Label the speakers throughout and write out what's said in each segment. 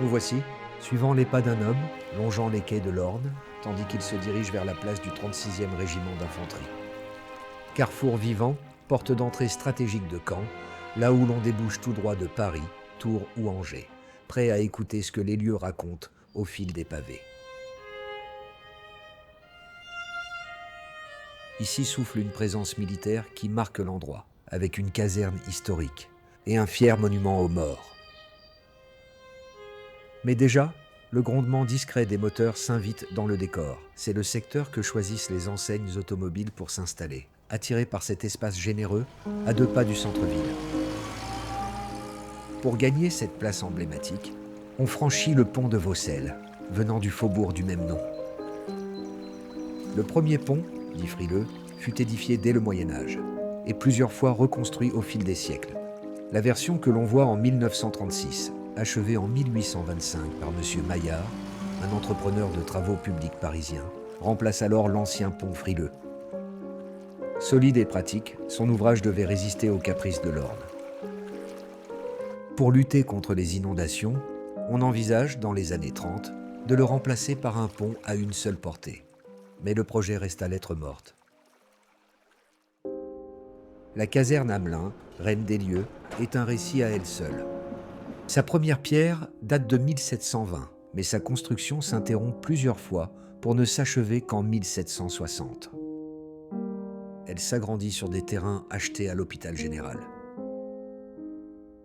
Speaker 1: Nous voici, suivant les pas d'un homme, longeant les quais de l'Orne, tandis qu'il se dirige vers la place du 36e régiment d'infanterie. Carrefour vivant, porte d'entrée stratégique de Caen, là où l'on débouche tout droit de Paris, Tours ou Angers, prêt à écouter ce que les lieux racontent au fil des pavés. Ici souffle une présence militaire qui marque l'endroit, avec une caserne historique et un fier monument aux morts. Mais déjà, le grondement discret des moteurs s'invite dans le décor. C'est le secteur que choisissent les enseignes automobiles pour s'installer, attirés par cet espace généreux à 2 pas du centre-ville. Pour gagner cette place emblématique, on franchit le pont de Vaucelles, venant du faubourg du même nom. Le premier pont, dit Frileux, fut édifié dès le Moyen-Âge et plusieurs fois reconstruit au fil des siècles. La version que l'on voit en 1936, achevée en 1825 par M. Maillard, un entrepreneur de travaux publics parisien, remplace alors l'ancien pont Frileux. Solide et pratique, son ouvrage devait résister aux caprices de l'Orne. Pour lutter contre les inondations, on envisage, dans les années 30, de le remplacer par un pont à une seule portée. Mais le projet resta lettre morte. La caserne Hamelin, reine des lieux, est un récit à elle seule. Sa première pierre date de 1720, mais sa construction s'interrompt plusieurs fois pour ne s'achever qu'en 1760. Elle s'agrandit sur des terrains achetés à l'hôpital général.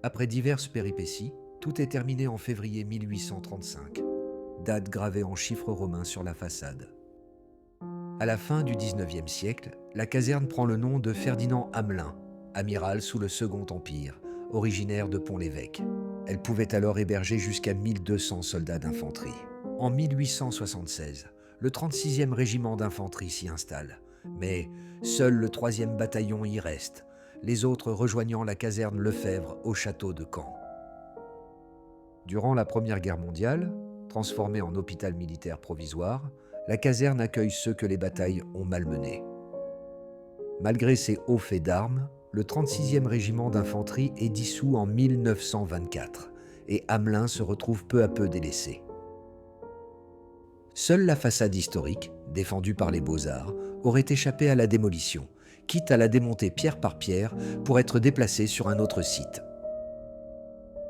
Speaker 1: Après diverses péripéties, tout est terminé en février 1835, date gravée en chiffres romains sur la façade. À la fin du XIXe siècle, la caserne prend le nom de Ferdinand Hamelin, amiral sous le Second Empire, originaire de Pont-l'Évêque. Elle pouvait alors héberger jusqu'à 1200 soldats d'infanterie. En 1876, le 36e régiment d'infanterie s'y installe, mais seul le 3e bataillon y reste, les autres rejoignant la caserne Lefebvre au château de Caen. Durant la Première Guerre mondiale, transformée en hôpital militaire provisoire, la caserne accueille ceux que les batailles ont malmenés. Malgré ses hauts faits d'armes, le 36e régiment d'infanterie est dissous en 1924 et Hamelin se retrouve peu à peu délaissé. Seule la façade historique, défendue par les Beaux-Arts, aurait échappé à la démolition, quitte à la démonter pierre par pierre pour être déplacée sur un autre site.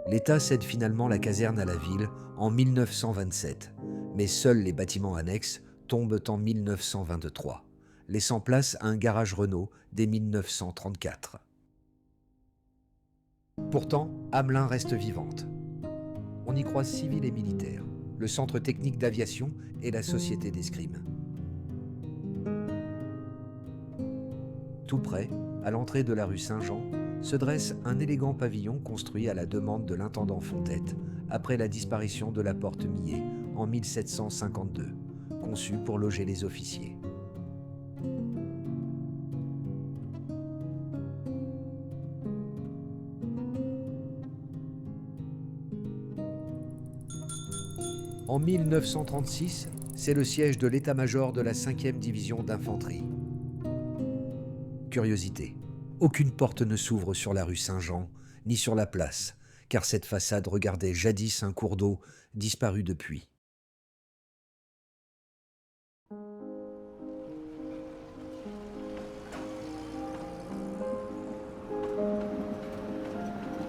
Speaker 1: L'État cède finalement la caserne à la ville en 1927, mais seuls les bâtiments annexes tombent en 1923, laissant place à un garage Renault dès 1934. Pourtant, Hamelin reste vivante. On y croise civils et militaires, le centre technique d'aviation et la société d'escrime. Tout près, à l'entrée de la rue Saint-Jean, se dresse un élégant pavillon construit à la demande de l'intendant Fontette après la disparition de la porte Millet en 1752, conçu pour loger les officiers. En 1936, c'est le siège de l'état-major de la 5e division d'infanterie. Curiosité, aucune porte ne s'ouvre sur la rue Saint-Jean, ni sur la place, car cette façade regardait jadis un cours d'eau disparu depuis.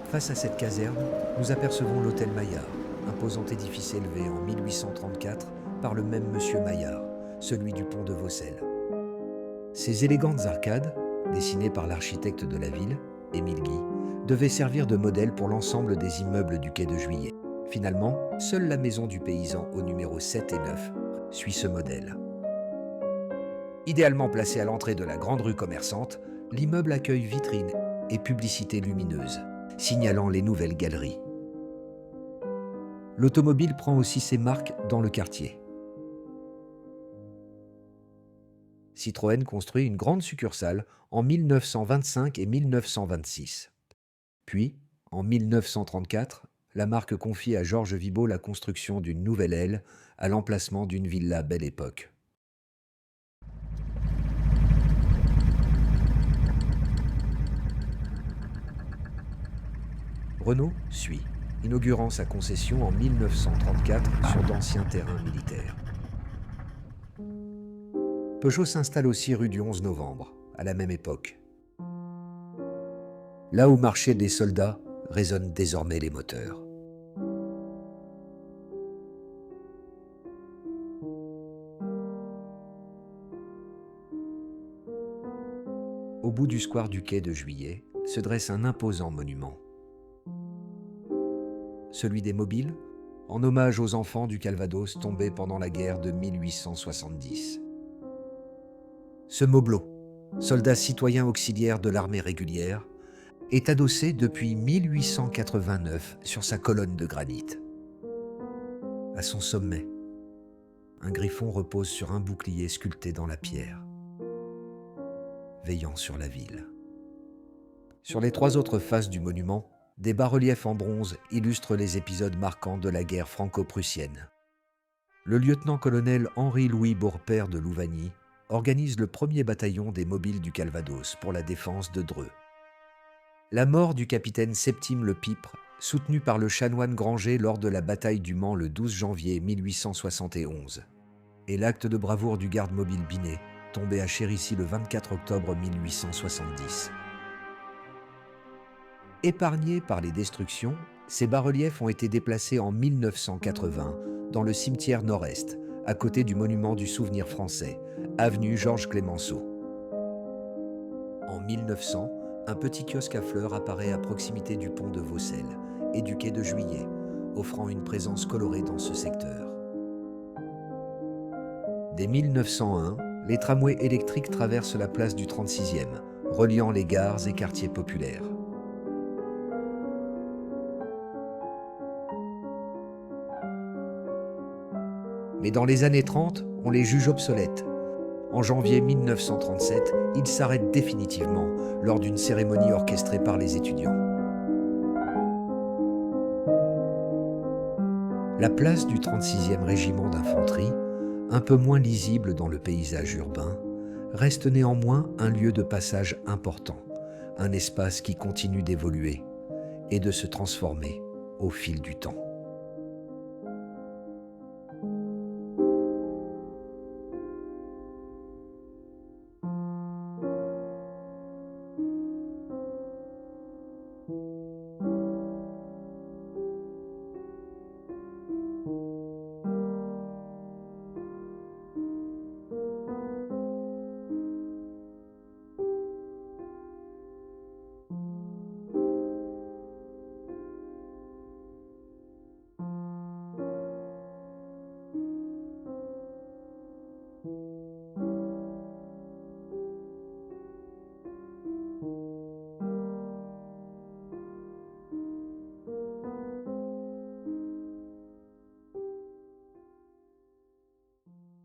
Speaker 1: Face à cette caserne, nous apercevons l'hôtel Maillard, imposant édifice élevé en 1834 par le même monsieur Maillard, celui du pont de Vaucelles. Ces élégantes arcades, dessinées par l'architecte de la ville, Émile Guy, devait servir de modèle pour l'ensemble des immeubles du quai de Juillet. Finalement, seule la maison du paysan au numéro 7 et 9 suit ce modèle. Idéalement placé à l'entrée de la grande rue commerçante, l'immeuble accueille vitrines et publicités lumineuses, signalant les nouvelles galeries. L'automobile prend aussi ses marques dans le quartier. Citroën construit une grande succursale en 1925 et 1926. Puis, en 1934, la marque confie à Georges Vibaud la construction d'une nouvelle aile à l'emplacement d'une villa Belle Époque. Renault suit, inaugurant sa concession en 1934 sur d'anciens terrains militaires. Peugeot s'installe aussi rue du 11 novembre, à la même époque. Là où marchaient les soldats, résonnent désormais les moteurs. Au bout du square du quai de Juillet se dresse un imposant monument. Celui des Mobiles, en hommage aux enfants du Calvados tombés pendant la guerre de 1870. Ce Moblot, soldat citoyen auxiliaire de l'armée régulière, est adossé depuis 1889 sur sa colonne de granit. À son sommet, un griffon repose sur un bouclier sculpté dans la pierre, veillant sur la ville. Sur les 3 autres faces du monument, des bas-reliefs en bronze illustrent les épisodes marquants de la guerre franco-prussienne. Le lieutenant-colonel Henri-Louis Beaurepaire de Louvagny organise le 1er bataillon des Mobiles du Calvados pour la défense de Dreux. La mort du capitaine Septime Le Pipre, soutenu par le chanoine Granger lors de la bataille du Mans le 12 janvier 1871, et l'acte de bravoure du garde mobile Binet, tombé à Chérisy le 24 octobre 1870. Épargnés par les destructions, ces bas-reliefs ont été déplacés en 1980 dans le cimetière nord-est, à côté du monument du souvenir français, avenue Georges Clémenceau. En 1900, un petit kiosque à fleurs apparaît à proximité du pont de Vaucelles et du quai de Juillet, offrant une présence colorée dans ce secteur. Dès 1901, les tramways électriques traversent la place du 36e, reliant les gares et quartiers populaires. Mais dans les années 30, on les juge obsolètes. En janvier 1937, ils s'arrêtent définitivement lors d'une cérémonie orchestrée par les étudiants. La place du 36e régiment d'infanterie, un peu moins lisible dans le paysage urbain, reste néanmoins un lieu de passage important, un espace qui continue d'évoluer et de se transformer au fil du temps.